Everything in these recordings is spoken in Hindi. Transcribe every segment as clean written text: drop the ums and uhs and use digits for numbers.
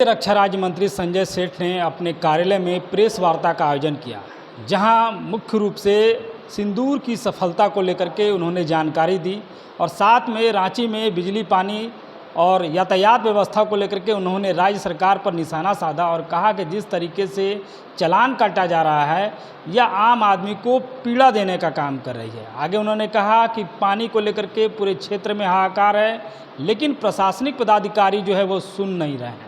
रक्षा राज्य मंत्री संजय सेठ ने अपने कार्यालय में प्रेस वार्ता का आयोजन किया, जहां मुख्य रूप से सिंदूर की सफलता को लेकर के उन्होंने जानकारी दी और साथ में रांची में बिजली, पानी और यातायात व्यवस्था को लेकर के उन्होंने राज्य सरकार पर निशाना साधा और कहा कि जिस तरीके से चालान काटा जा रहा है यह आम आदमी को पीड़ा देने का काम कर रही है। आगे उन्होंने कहा कि पानी को लेकर के पूरे क्षेत्र में हाहाकार है, लेकिन प्रशासनिक पदाधिकारी जो है वो सुन नहीं रहे हैं।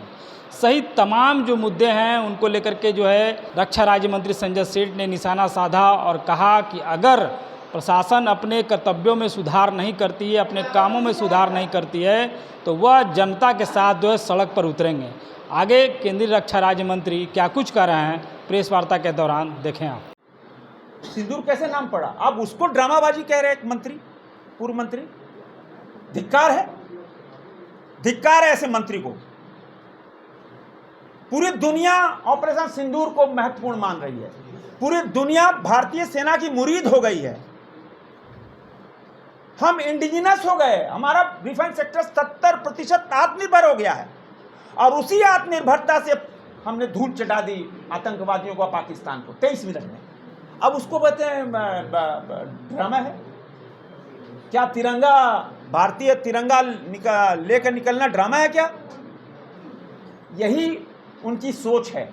सहित तमाम जो मुद्दे हैं उनको लेकर के जो है रक्षा राज्य मंत्री संजय सेठ ने निशाना साधा और कहा कि अगर प्रशासन अपने कर्तव्यों में सुधार नहीं करती है, अपने कामों में सुधार नहीं करती है, तो वह जनता के साथ जो है सड़क पर उतरेंगे। आगे केंद्रीय रक्षा राज्य मंत्री क्या कुछ कर रहे हैं प्रेस वार्ता के दौरान देखें आप। सिंदूर कैसे नाम पड़ा? आप उसको ड्रामाबाजी कह रहे हैं। एक मंत्री, पूर्व मंत्री, धिक्कार है, धिक्कार है ऐसे मंत्री को। पूरी दुनिया ऑपरेशन सिंदूर को महत्वपूर्ण मान रही है। पूरी दुनिया भारतीय सेना की मुरीद हो गई है। हम इंडिजिनस हो गए। हमारा रिफाइंड सेक्टर 70% आत्मनिर्भर हो गया है और उसी आत्मनिर्भरता से हमने धूल चटा दी आतंकवादियों को, पाकिस्तान को 23 मिनट में। अब उसको कहते हैं ड्रामा है क्या? तिरंगा, भारतीय तिरंगा लेकर निकलना ड्रामा है क्या? यही उनकी सोच है।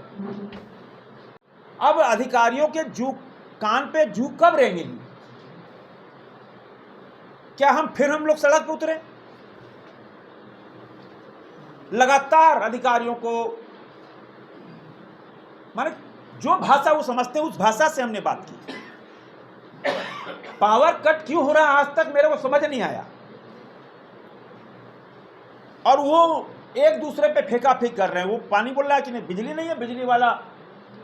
अब अधिकारियों के कान पे जू कब रहेंगी? क्या हम लोग सड़क पर उतरे? लगातार अधिकारियों को, माने जो भाषा वो समझते हैं उस भाषा से हमने बात की। पावर कट क्यों हो रहा है आज तक मेरे को समझ नहीं आया। और वो एक दूसरे पे फेंका फेंक कर रहे हैं। वो पानी बोल रहा है कि नहीं बिजली नहीं है, बिजली वाला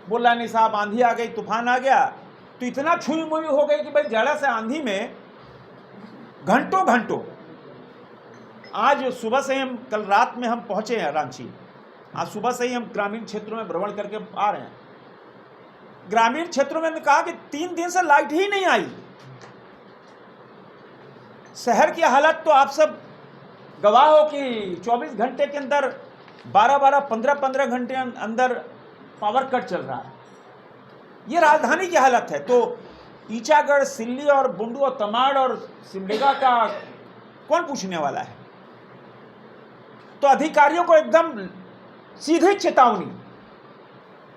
बोल रहा है नहीं साहब आंधी आ गई, तूफान आ गया। तो इतना छुई मुई हो गई कि भाई जरा से आंधी में घंटों घंटों। आज सुबह से हम, कल रात में हम पहुंचे हैं रांची। आज सुबह से ही हम ग्रामीण क्षेत्रों में भ्रमण करके आ रहे हैं। ग्रामीण क्षेत्रों में कहा कि 3 दिन से लाइट ही नहीं आई। शहर की हालत तो आप सब गवाह हो कि 24 घंटे के अंदर 12-12, 15-15 घंटे अंदर पावर कट चल रहा है। ये राजधानी की हालत है। तो ईचागढ़, सिल्ली और बुंडू और तमाड़ और सिमडेगा का कौन पूछने वाला है? तो अधिकारियों को एकदम सीधी चेतावनी,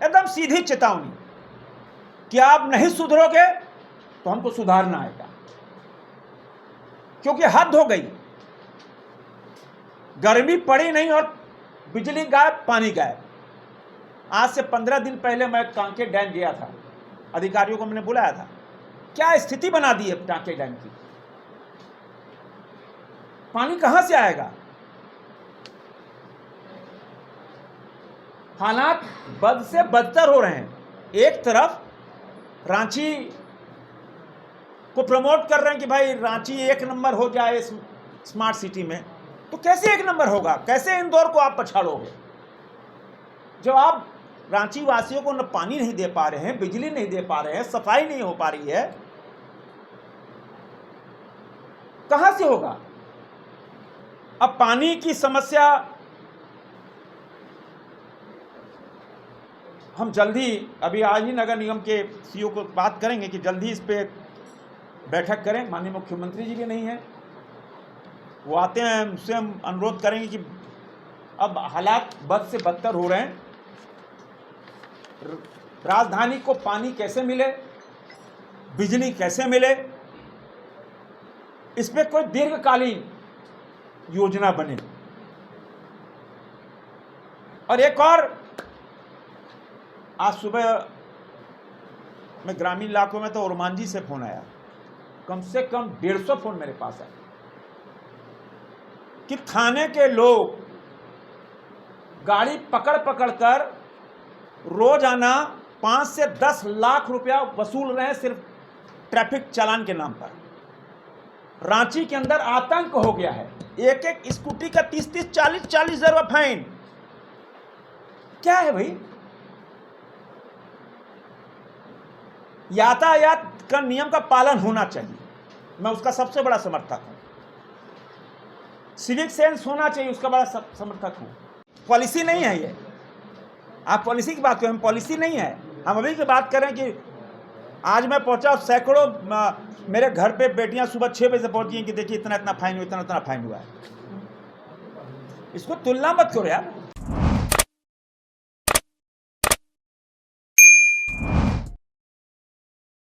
एकदम सीधी चेतावनी कि आप नहीं सुधरोगे तो हमको सुधारना आएगा, क्योंकि हद हो गई। गर्मी पड़ी नहीं और बिजली गायब, पानी गायब। आज से 15 दिन पहले मैं कांके डैम गया था। अधिकारियों को मैंने बुलाया था। क्या स्थिति बना दी है कांके डैम की? पानी कहां से आएगा? हालात बद से बदतर हो रहे हैं। एक तरफ रांची को प्रमोट कर रहे हैं कि भाई रांची 1 नंबर हो जाए स्मार्ट सिटी में। तो कैसे 1 नंबर होगा? कैसे इंदौर को आप पछाड़ोगे जब आप रांची वासियों को न पानी नहीं दे पा रहे हैं, बिजली नहीं दे पा रहे हैं, सफाई नहीं हो पा रही है? कहां से होगा? अब पानी की समस्या हम जल्दी, अभी आज ही नगर निगम के सीईओ को बात करेंगे कि जल्दी इस पे बैठक करें। माननीय मुख्यमंत्री जी भी नहीं है, वो आते हैं, उनसे हम अनुरोध करेंगे कि अब हालात बद से बदतर हो रहे हैं। राजधानी को पानी कैसे मिले, बिजली कैसे मिले, इस पे कोई दीर्घकालीन योजना बने। और एक और, आज सुबह में ग्रामीण इलाकों में तो ओरमांझी से फोन आया। कम से कम 150 फोन मेरे पास आए कि थाने के लोग गाड़ी पकड़ पकड़ कर रोजाना 5 से 10 लाख रुपया वसूल रहे हैं सिर्फ ट्रैफिक चालान के नाम पर। रांची के अंदर आतंक हो गया है। एक एक स्कूटी का 30-30, 40-40 हजार रुपया फाइन। क्या है भाई? यातायात का नियम का पालन होना चाहिए, मैं उसका सबसे बड़ा समर्थक हूं। सिविक सेंस होना चाहिए, उसका बड़ा समर्थक हूं। पॉलिसी नहीं है ये। आप पॉलिसी की बात करें, पॉलिसी नहीं है, हम अभी की बात करें कि आज मैं पहुंचा, सैकड़ों मेरे घर पे बेटियां सुबह 6 बजे से पहुंची हैं कि देखिए इतना इतना फाइन हुआ, इतना इतना फाइन हुआ है। इसको तुलना मत करो यार।